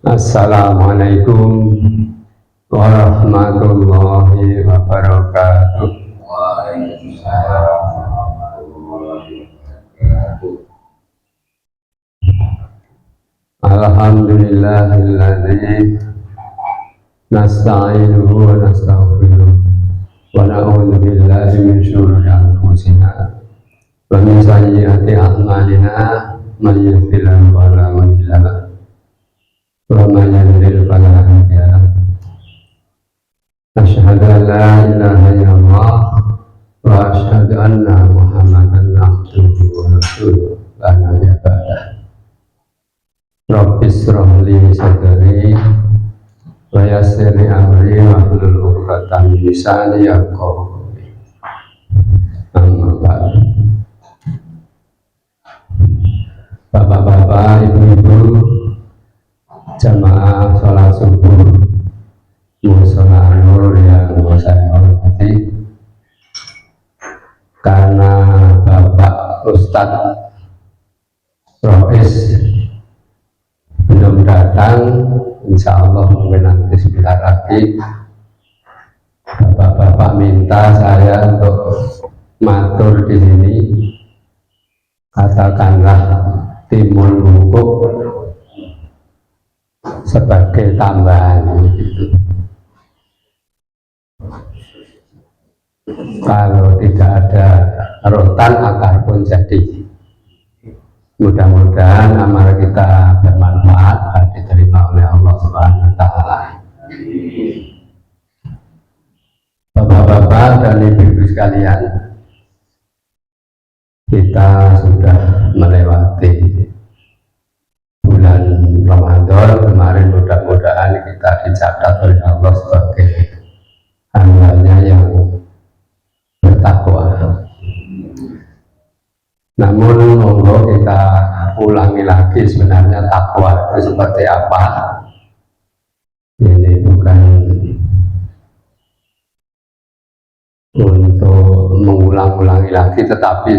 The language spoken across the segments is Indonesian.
Assalamualaikum warahmatullahi wabarakatuh. Waalaikumsalam warahmatullahi wabarakatuh. Alhamdulillahilladzi nasta'inuhu wa nastaghfiruh wa na'udzu billahi min syururi anfusina wa min sayyiati a'malina may yahdihillahu fala mudilla lahu wa may yudlil fala hadiya lahu. Asyhadu an la ilaha illallah wa asyhadu anna Muhammadan abduhu wa rasuluh la nabiyya ba'dah. Rabbi shrah li sadri wa yassir li amri wahlul 'uqdatam min lisani yafqahu qawli. Amma ba'du. Bapak-bapak, ibu-ibu, jamaah sholat subuh mushola Nur yang saya hormati, karena Bapak Ustadz Rois belum datang, insya Allah mungkin nanti sebentar lagi Bapak-bapak minta saya untuk matur di sini, katakanlah timun bungkuk sebagai tambahan gitu. Kalau tidak ada rotan, akar pun jadi. Mudah-mudahan amal kita bermanfaat dan diterima oleh Allah Subhanahu wa Ta'ala. Bapak-bapak dan ibu-ibu sekalian, kita sudah melewati bulan Ramadan kemarin. Mudah-mudahan kita dicatat oleh Allah sebagai hamba-Nya yang bertakwa. Namun monggo kita ulangi lagi, sebenarnya takwa itu seperti apa. Ini bukan untuk mengulang-ulangi lagi, tetapi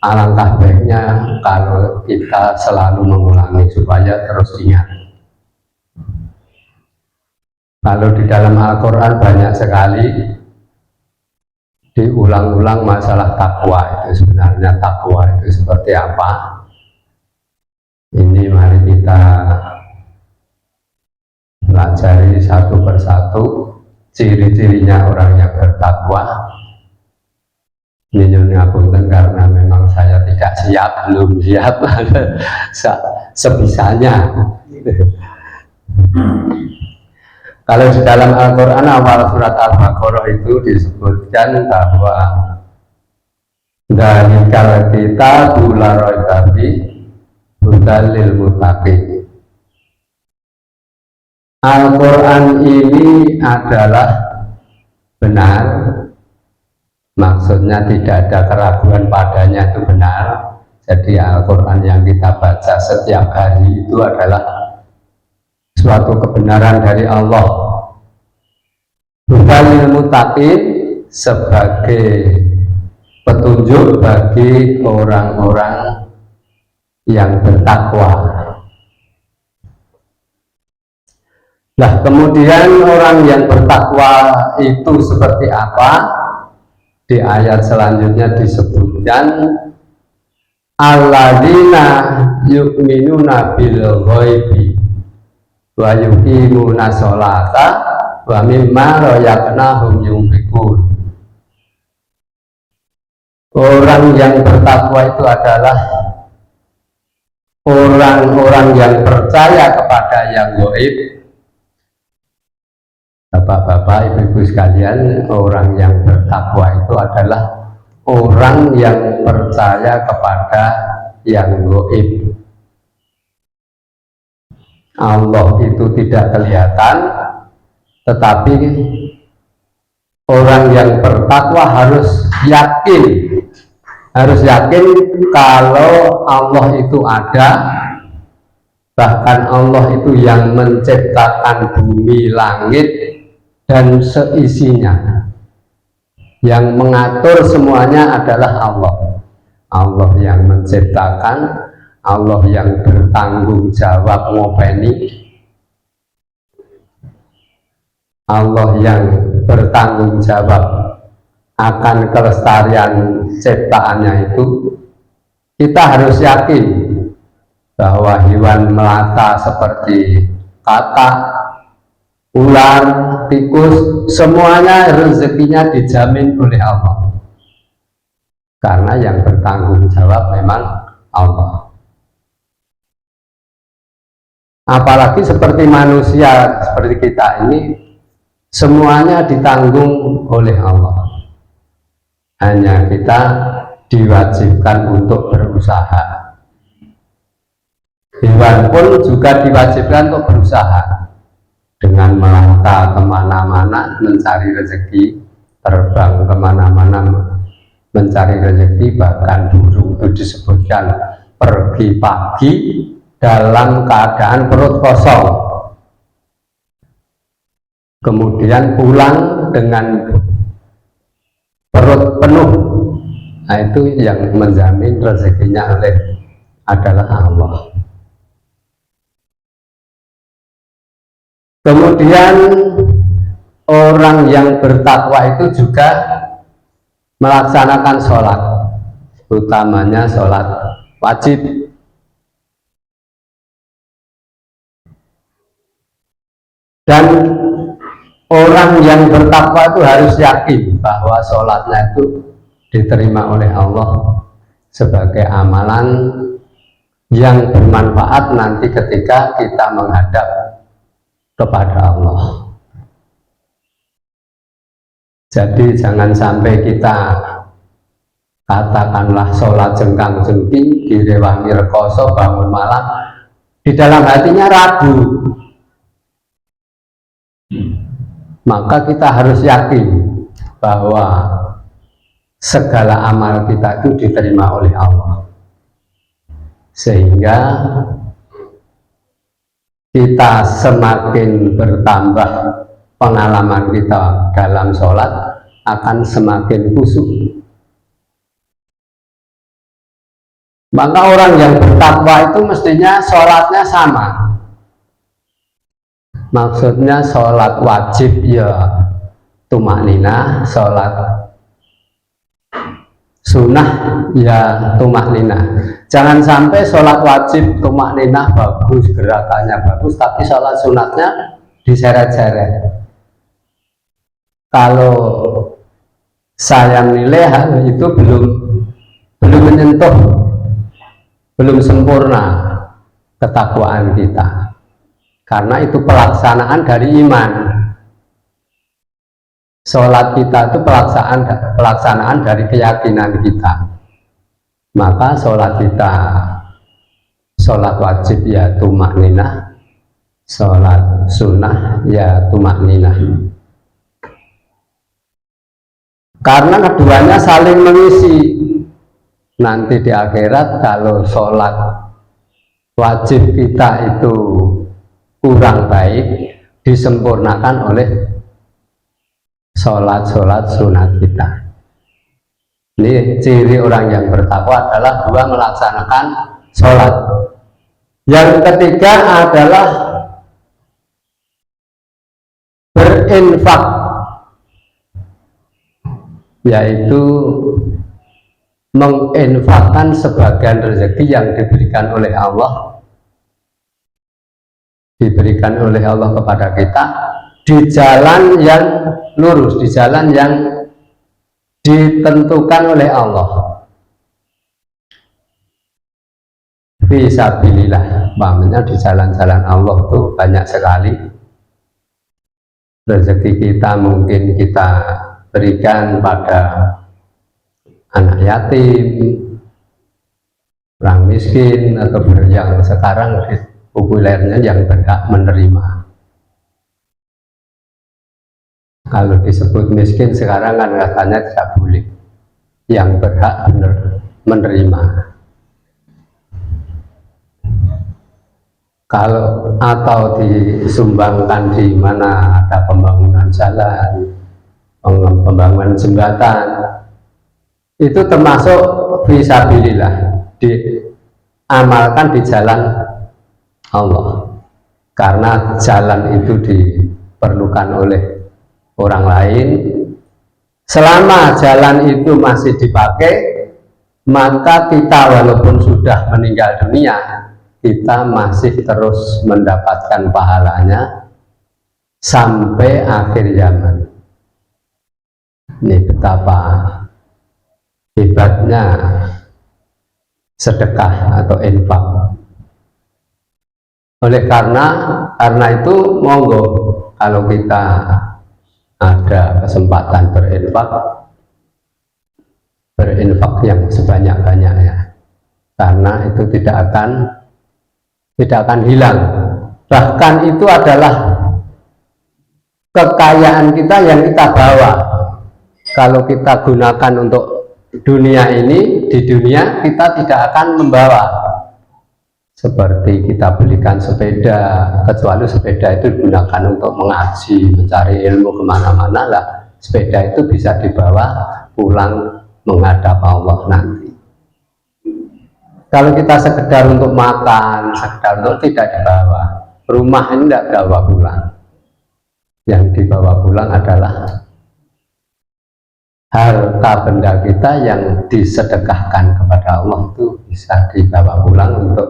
alangkah baiknya kalau kita selalu mengulangi supaya terus ingat. Kalau di dalam Al-Quran banyak sekali diulang-ulang masalah takwa itu. Sebenarnya takwa itu seperti apa? Ini mari kita pelajari satu persatu ciri-cirinya orang yang bertakwa. Ini ngapunten karena memang saya tidak siap, belum siap sebisanya. Kalau di dalam Al-Quran awal surat Al-Baqarah itu disebutkan bahwa dzalikal kitabu la raiba fihi hudal lil muttaqin. Al-Quran ini adalah benar, maksudnya tidak ada keraguan padanya, itu benar. Jadi Al-Quran yang kita baca setiap hari itu adalah suatu kebenaran dari Allah. Hudal muttaqin, sebagai petunjuk bagi orang-orang yang bertakwa. Nah, kemudian orang yang bertakwa itu seperti apa? Di ayat selanjutnya disebutkan alladzina yu'minuna bil ghaibi wa yuqimuna sholata wa mimma razaqnahum yunfiqun. Orang yang bertakwa itu adalah orang-orang yang percaya kepada yang gaib. Bapak-bapak, ibu-ibu sekalian, orang yang bertakwa itu adalah orang yang percaya kepada yang gaib. Allah itu tidak kelihatan, tetapi orang yang bertakwa harus yakin kalau Allah itu ada, bahkan Allah itu yang menciptakan bumi, langit, dan seisinya. Yang mengatur semuanya adalah Allah. Allah yang menciptakan, Allah yang bertanggung jawab ngopeni, Allah yang bertanggung jawab akan kelestarian ciptaannya itu, kita harus yakin bahwa hewan melata seperti katak, ular, tikus, semuanya rezekinya dijamin oleh Allah. Karena yang bertanggung jawab memang Allah. Apalagi seperti manusia, seperti kita ini, semuanya ditanggung oleh Allah. Hanya kita diwajibkan untuk berusaha. Hewan pun juga diwajibkan untuk berusaha dengan melangkah kemana-mana mencari rezeki, terbang kemana-mana mencari rezeki. Bahkan burung itu disebutkan pergi pagi dalam keadaan perut kosong, kemudian pulang dengan perut penuh. Nah, itu yang menjamin rezekinya adalah Allah. Kemudian orang yang bertakwa itu juga melaksanakan sholat, utamanya sholat wajib. Dan orang yang bertakwa itu harus yakin bahwa sholatnya itu diterima oleh Allah sebagai amalan yang bermanfaat nanti ketika kita menghadap kepada Allah. Jadi jangan sampai kita katakanlah sholat jengkang-jengking, direwangi rekoso, bangun malam, di dalam hatinya ragu. Maka kita harus yakin bahwa segala amal kita itu diterima oleh Allah, sehingga kita semakin bertambah pengalaman kita dalam sholat, akan semakin khusyuk. Maka orang yang bertakwa itu mestinya sholatnya sama. Maksudnya sholat wajib ya tumakninah, sholat sunnah ya tumakninah. Jangan sampai sholat wajib tumakninah bagus, gerakannya bagus, tapi sholat sunatnya diseret-seret. Kalau saya nilai hal itu belum menyentuh, belum sempurna ketakwaan kita, karena itu pelaksanaan dari iman. Sholat kita itu pelaksanaan dari keyakinan kita. Maka sholat kita, sholat wajib ya tumakninah, sholat sunnah ya tumakninah. Karena keduanya saling mengisi. Nanti di akhirat kalau sholat wajib kita itu kurang baik, disempurnakan oleh sholat sunat kita. Ini ciri orang yang bertakwa adalah dua, melaksanakan sholat. Yang ketiga adalah berinfak, yaitu menginfakkan sebagian rezeki yang diberikan oleh Allah kepada kita di jalan yang lurus, di jalan yang ditentukan oleh Allah. Fisabilillah, maksudnya di jalan-jalan Allah itu banyak sekali rezeki kita. Mungkin kita berikan pada anak yatim, orang miskin, atau yang sekarang populernya yang berhak menerima. Kalau disebut miskin sekarang kan katanya tidak boleh, yang berhak menerima. Kalau atau disumbangkan di mana ada pembangunan jalan, pembangunan jembatan, itu termasuk fisabilillah, diamalkan di jalan Allah, karena jalan itu diperlukan oleh orang lain. Selama jalan itu masih dipakai, maka kita walaupun sudah meninggal dunia, kita masih terus mendapatkan pahalanya sampai akhir zaman. Ini betapa hebatnya sedekah atau infak. Oleh karena itu monggo, kalau kita ada kesempatan berinfak yang sebanyak-banyaknya, karena itu tidak akan hilang. Bahkan itu adalah kekayaan kita yang kita bawa. Kalau kita gunakan untuk dunia ini, di dunia kita tidak akan membawa. Seperti kita belikan sepeda, kecuali sepeda itu digunakan untuk mengaji, mencari ilmu kemana-mana lah. Sepeda itu bisa dibawa pulang menghadap Allah nanti. Kalau kita sekedar untuk makan, sekedar untuk, tidak dibawa. Rumah ini tidak dibawa pulang. Yang dibawa pulang adalah harta benda kita yang disedekahkan kepada Allah, itu bisa dibawa pulang untuk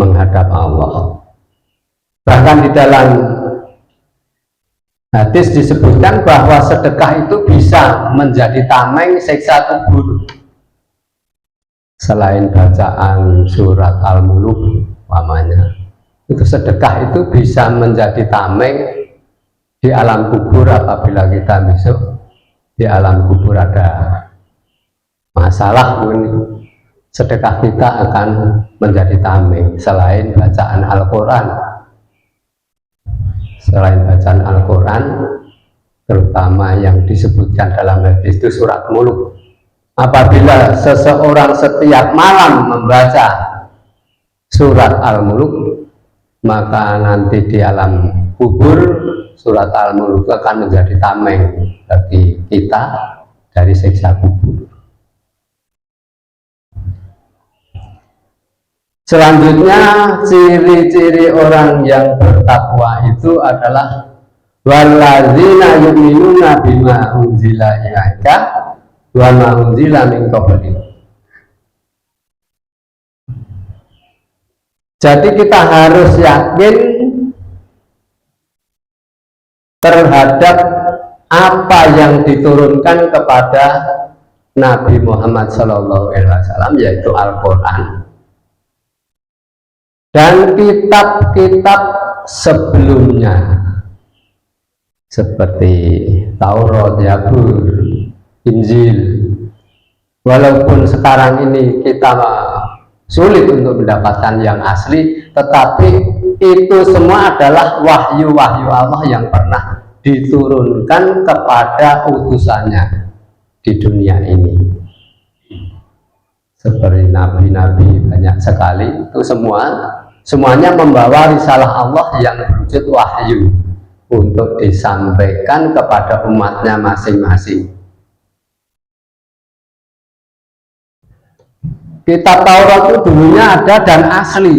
menghadap Allah. Bahkan di dalam hadis disebutkan bahwa sedekah itu bisa menjadi tameng siksa kubur. Selain bacaan surat Al-Muluk umpamanya, itu sedekah itu bisa menjadi tameng di alam kubur. Apabila kita besok di alam kubur ada masalah, sedekah kita akan menjadi tameng. Selain bacaan Al-Quran, terutama yang disebutkan dalam hadis itu surat Muluk. Apabila seseorang setiap malam membaca surat Al-Muluk, maka nanti di alam kubur surat Al-Muluk akan menjadi tameng bagi kita dari siksa kubur. Selanjutnya, ciri-ciri orang yang bertakwa itu adalah walladzina yu'minuna bima unzila ilaika wa ma unzila min qablik. Jadi kita harus yakin terhadap apa yang diturunkan kepada Nabi Muhammad SAW, yaitu Al-Quran dan kitab-kitab sebelumnya seperti Taurat, Zabur, Injil. Walaupun sekarang ini kita sulit untuk mendapatkan yang asli, tetapi itu semua adalah wahyu-wahyu Allah yang pernah diturunkan kepada utusannya di dunia ini. Seperti nabi-nabi banyak sekali, itu semuanya membawa risalah Allah yang berwujud wahyu untuk disampaikan kepada umatnya masing-masing. Kitab Taurat itu dulunya ada dan asli.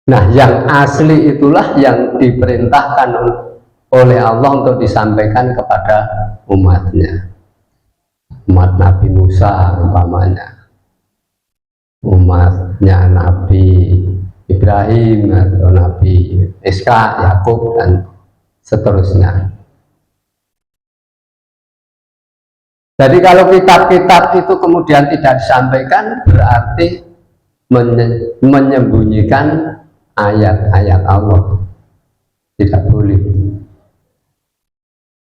Nah, yang asli itulah yang diperintahkan oleh Allah untuk disampaikan kepada umatnya. Umat Nabi Musa umpamanya, umatnya Nabi Ibrahim atau Nabi Ishak, Yakub dan seterusnya. Jadi kalau kitab-kitab itu kemudian tidak disampaikan, berarti menyembunyikan ayat-ayat Allah. Tidak boleh.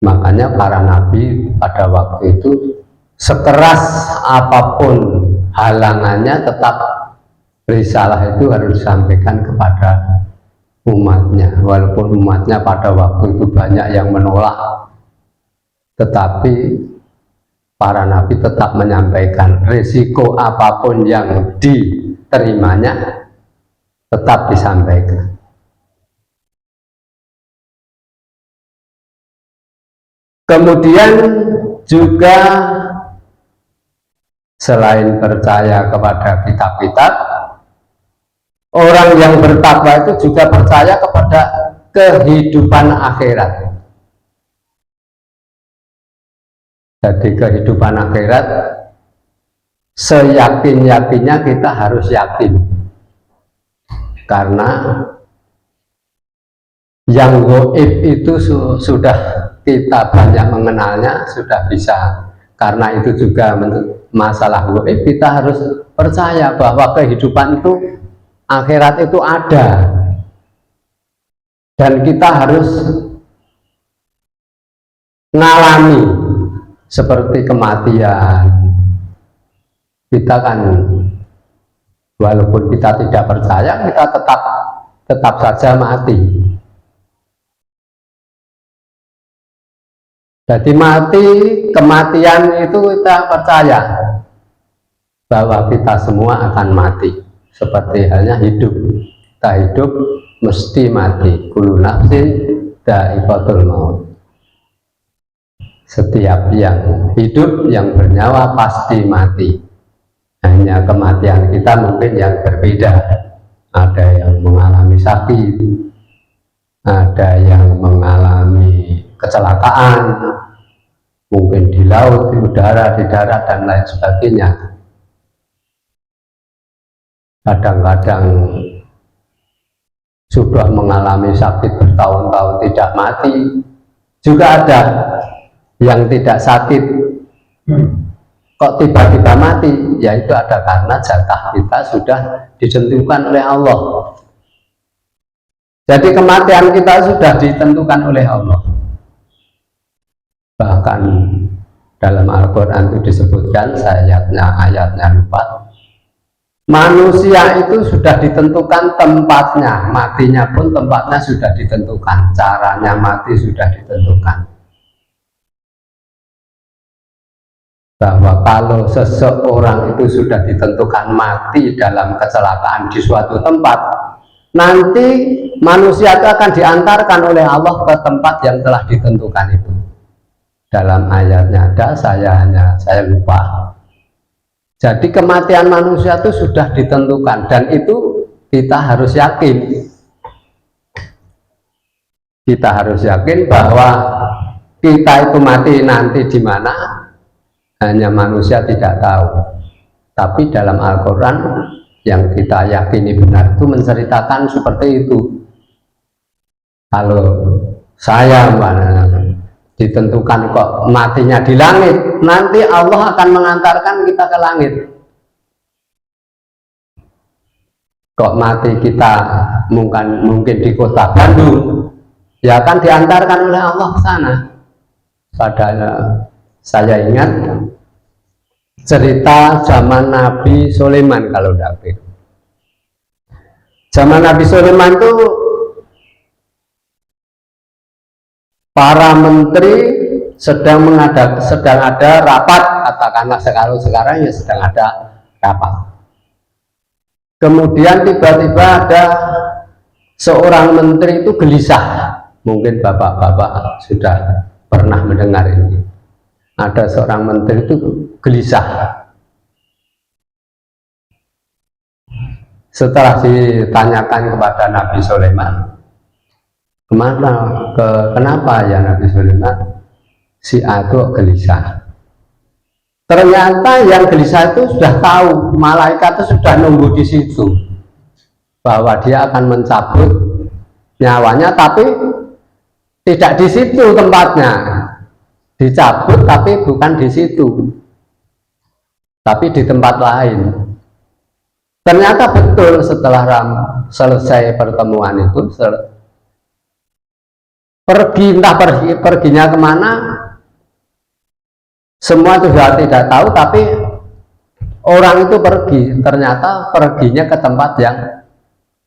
Makanya para nabi pada waktu itu sekeras apapun halangannya, tetap risalah itu harus disampaikan kepada umatnya. Walaupun umatnya pada waktu itu banyak yang menolak, tetapi para nabi tetap menyampaikan. Risiko apapun yang diterimanya tetap disampaikan. Kemudian juga selain percaya kepada kitab-kitab, orang yang bertakwa itu juga percaya kepada kehidupan akhirat. Jadi kehidupan akhirat seyakin-yakinnya kita harus yakin, karena yang gaib itu sudah kita banyak mengenalnya, sudah bisa. Karena itu juga masalah gaib, kita harus percaya bahwa kehidupan itu, akhirat itu ada, dan kita harus ngalami seperti kematian. Kita kan walaupun kita tidak percaya, kita tetap saja mati. Jadi mati, kematian itu kita percaya bahwa kita semua akan mati. Seperti halnya hidup, kita hidup mesti mati. Kullu nafsin dha'iqatul maut. Setiap yang hidup, yang bernyawa pasti mati. Hanya kematian kita mungkin yang berbeda. Ada yang mengalami sakit, ada yang mengalami kecelakaan, mungkin di laut, di udara, di darat, dan lain sebagainya. Kadang-kadang sudah mengalami sakit bertahun-tahun tidak mati. Juga ada yang tidak sakit kok tiba-tiba mati, yaitu ada karena jatah kita sudah ditentukan oleh Allah. Jadi kematian kita sudah ditentukan oleh Allah. Bahkan dalam Al-Quran itu disebutkan, ayatnya lupa, manusia itu sudah ditentukan tempatnya, matinya pun tempatnya sudah ditentukan, caranya mati sudah ditentukan. Bahwa kalau seseorang itu sudah ditentukan mati dalam kecelakaan di suatu tempat, nanti manusia itu akan diantarkan oleh Allah ke tempat yang telah ditentukan itu. Dalam ayatnya ada, saya lupa. Jadi kematian manusia itu sudah ditentukan, dan itu kita harus yakin. Kita harus yakin bahwa kita itu mati nanti di mana, hanya manusia tidak tahu. Tapi dalam Al-Quran yang kita yakini benar itu menceritakan seperti itu. Kalau saya ditentukan kok matinya di langit, nanti Allah akan mengantarkan kita ke langit. Kok mati kita mungkin di kota Bandung, ya akan diantarkan oleh Allah ke sana. Padahal saya ingat cerita zaman Nabi Sulaiman, kalau tidak, zaman Nabi Sulaiman itu para menteri sedang ada rapat, katakanlah sekarang ya sedang ada rapat. Kemudian tiba-tiba ada seorang menteri itu gelisah. Mungkin bapak-bapak sudah pernah mendengar ini. Ada seorang menteri itu gelisah. Setelah ditanyakan kepada Nabi Sulaiman, kenapa ya Nabi Sulaiman si A itu gelisah? Ternyata yang gelisah itu sudah tahu, malaikat itu sudah nunggu di situ, bahwa dia akan mencabut nyawanya, tapi tidak di situ tempatnya. Dicabut tapi bukan di situ, tapi di tempat lain. Ternyata betul, setelah selesai pertemuan itu, perginya kemana, semua juga tidak tahu, tapi orang itu pergi, ternyata perginya ke tempat yang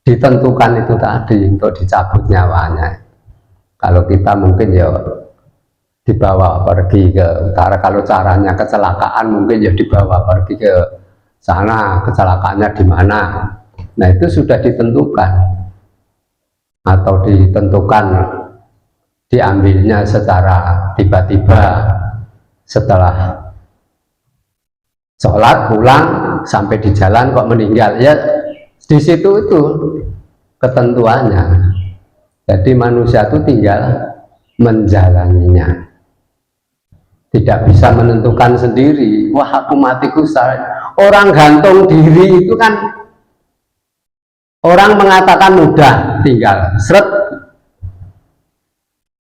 ditentukan itu tadi, untuk dicabut nyawanya. Kalau kita mungkin ya dibawa pergi ke utara, kalau caranya kecelakaan mungkin ya dibawa pergi ke sana, kecelakaannya di mana. Nah itu sudah ditentukan, atau ditentukan diambilnya secara tiba-tiba setelah sholat pulang sampai di jalan kok meninggal, ya di situ itu ketentuannya. Jadi manusia itu tinggal menjalaninya, tidak bisa menentukan sendiri. Wah, aku matiku orang gantung diri itu kan orang mengatakan mudah, tinggal seret,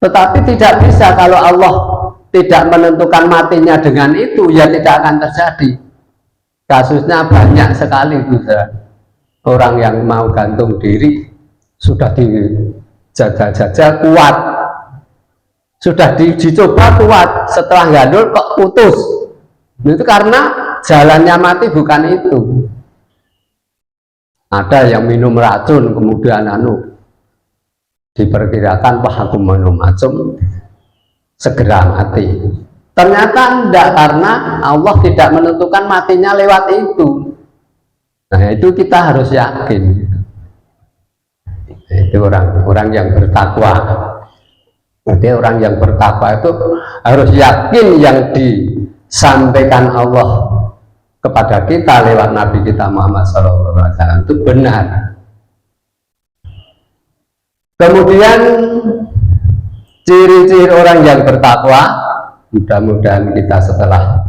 tetapi tidak bisa. Kalau Allah tidak menentukan matinya dengan itu, ya tidak akan terjadi. Kasusnya banyak sekali orang yang mau gantung diri, sudah dijajah-jajah kuat, sudah dicoba kuat, setelah gandul kok putus. Itu karena jalannya mati bukan itu. Ada yang minum racun kemudian diperkirakan, wah aku minum racun segera mati. Ternyata tidak, karena Allah tidak menentukan matinya lewat itu. Nah, itu kita harus yakin. Itu orang yang bertakwa. Jadi orang yang bertakwa itu harus yakin yang disampaikan Allah kepada kita lewat Nabi kita Muhammad SAW itu benar. Kemudian ciri-ciri orang yang bertakwa, mudah-mudahan kita setelah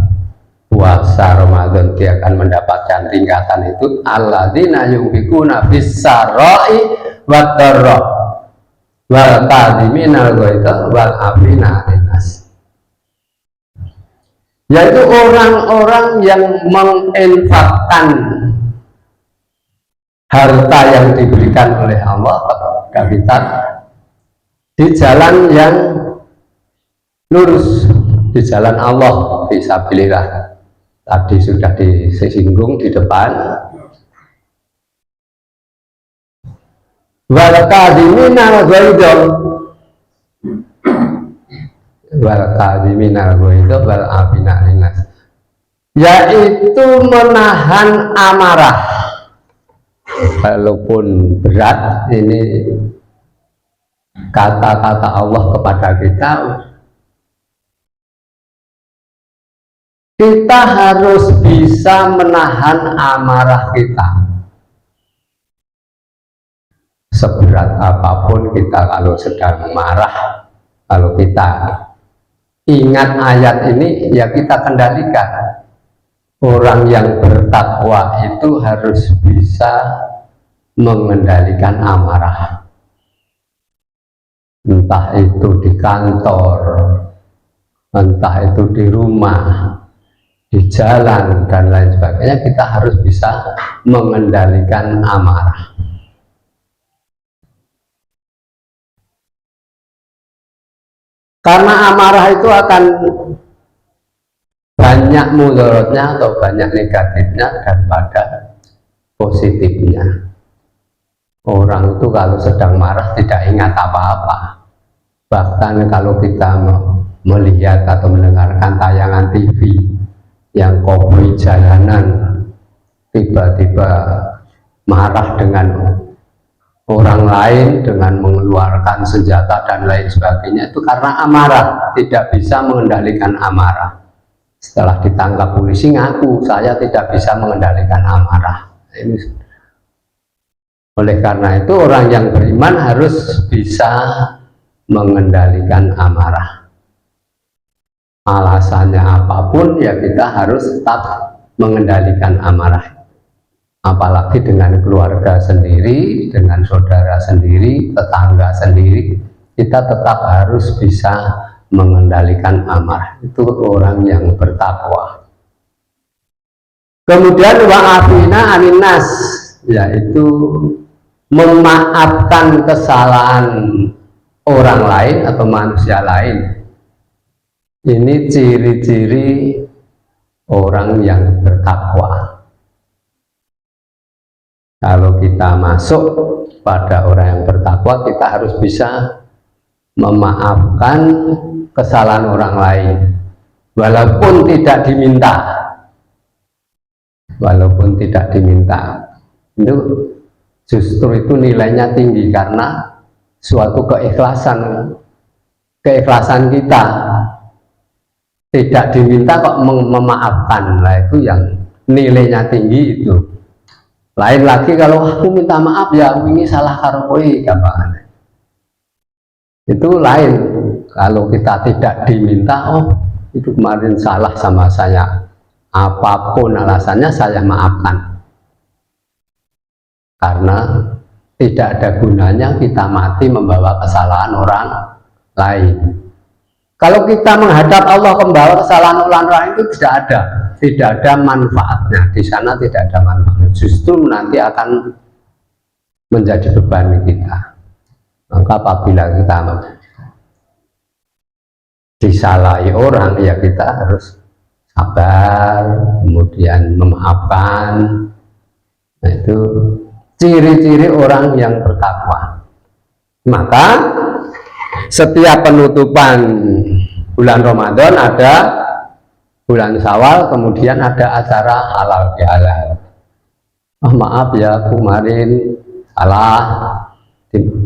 puasa Ramadan dia akan mendapatkan tingkatan itu, alladzina yunfiquna fis-sarra'i wad-dharra wal kadhiminal ghaidha wal 'afina 'anil nas. Yaitu orang-orang yang menginfakkan harta yang diberikan oleh Allah kepada kita di jalan yang lurus, di jalan Allah, fisabilillah. Tadi sudah disinggung di depan. Wal kadhiminal ghaidha wal kadhiminal ghaidha wal 'afina 'anil nas, yaitu menahan amarah. Walaupun berat ini kata-kata Allah kepada kita, kita harus bisa menahan amarah kita. Seberat apapun kita kalau sedang marah, kalau kita ingat ayat ini, ya kita kendalikan. Orang yang bertakwa itu harus bisa mengendalikan amarah. Entah itu di kantor, entah itu di rumah, di jalan, dan lain sebagainya, kita harus bisa mengendalikan amarah. Karena amarah itu akan banyak mudaratnya atau banyak negatifnya daripada positifnya. Orang itu kalau sedang marah tidak ingat apa-apa. Bahkan kalau kita melihat atau mendengarkan tayangan TV yang koboi jalanan tiba-tiba marah dengan orang lain dengan mengeluarkan senjata dan lain sebagainya, itu karena amarah, tidak bisa mengendalikan amarah. Setelah ditangkap polisi ngaku, saya tidak bisa mengendalikan amarah. Oleh karena itu orang yang beriman harus bisa mengendalikan amarah. Alasannya apapun, ya kita harus tetap mengendalikan amarah. Apalagi dengan keluarga sendiri, dengan saudara sendiri, tetangga sendiri, kita tetap harus bisa mengendalikan amarah. Itu orang yang bertakwa. Kemudian wa'afina 'anil nas, yaitu memaafkan kesalahan orang lain atau manusia lain. Ini ciri-ciri orang yang bertakwa. Kalau kita masuk pada orang yang bertakwa, kita harus bisa memaafkan kesalahan orang lain, walaupun tidak diminta. Walaupun tidak diminta, itu justru itu nilainya tinggi karena suatu keikhlasan. keikhlasan kita. Tidak diminta kok memaafkan, lah itu yang nilainya tinggi itu. Lain lagi kalau aku minta maaf ya ini salah karo kowe gampang. Itu lain. Kalau kita tidak diminta, oh itu kemarin salah sama saya, apapun alasannya saya maafkan. Karena tidak ada gunanya kita mati membawa kesalahan orang lain. Kalau kita menghadap Allah membawa kesalahan orang lain itu tidak ada manfaatnya. Di sana tidak ada manfaatnya. Justru nanti akan menjadi beban kita. Maka apabila kita disalahi orang, ya kita harus sabar, kemudian memaafkan. Nah, itu ciri-ciri orang yang bertakwa. Maka setiap penutupan bulan Ramadan ada bulan Syawal, kemudian ada acara halal bihalal. Oh, maaf ya kemarin salah,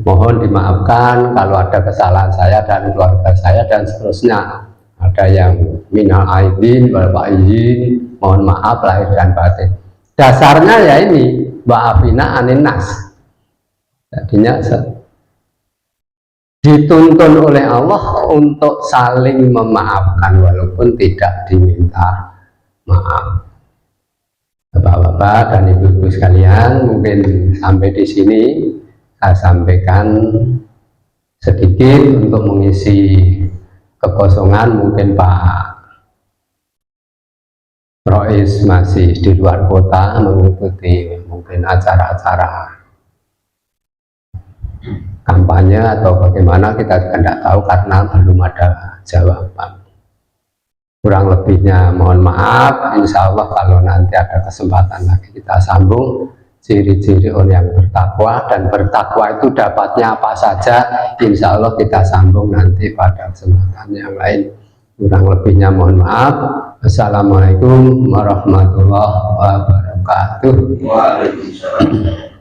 mohon dimaafkan kalau ada kesalahan saya dan keluarga saya dan seterusnya. Ada yang minal aidin wal faizin, mohon maaf lahir dan batin. Dasarnya ya ini wa'afina anin nas. Jadinya dituntun oleh Allah untuk saling memaafkan walaupun tidak diminta maaf. Bapak-bapak dan ibu-ibu sekalian, mungkin sampai di sini saya sampaikan sedikit untuk mengisi kekosongan. Mungkin Pak Rois masih di luar kota mengikuti mungkin acara-acara kampanye atau bagaimana, kita tidak tahu karena belum ada jawaban. Kurang lebihnya mohon maaf. Insya Allah kalau nanti ada kesempatan lagi kita sambung ciri-ciri orang yang bertakwa, dan bertakwa itu dapatnya apa saja. Insya Allah kita sambung nanti pada kesempatan yang lain. Kurang lebihnya mohon maaf. Assalamualaikum warahmatullahi wabarakatuh. Waalaikumsalam.